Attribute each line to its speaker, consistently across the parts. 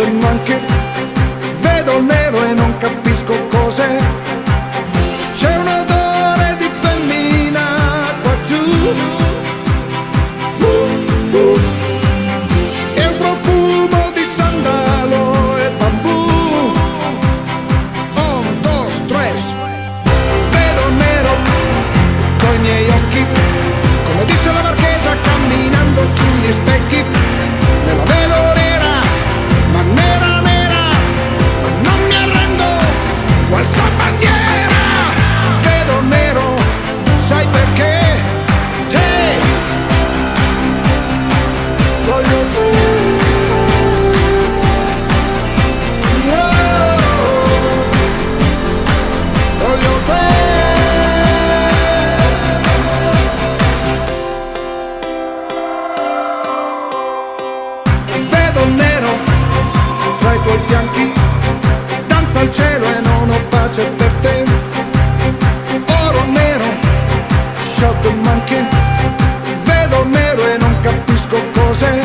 Speaker 1: Shot Monkey. Vedo nero e non capisco cos'è. C'è un odore di femmina qua giù. E un profumo di sandalo e bambù. Un, dos, tres. Vedo nero coi miei occhi, come disse la marchesa camminando sugli specchi. Me la vedo nera, ma nera nera, ma non mi arrendo, alzo bandiera. Vedo nero, sai perché? Te voglio voglio te. Vedo nero tra i tuoi fianchi, danza al cielo e non ho pace per te. Oro nero, Shot Monkey. Vedo nero e non capisco cos'è.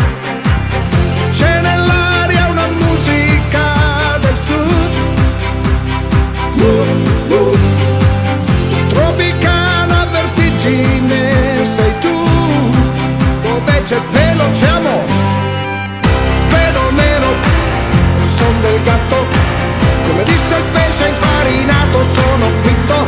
Speaker 1: C'è nell'aria una musica del sud, tropicana vertigine sei tu. Dove c'è pelo c'è amore. Vedo nero, son del gatto, come disse il pesce infarinato, sono fritto.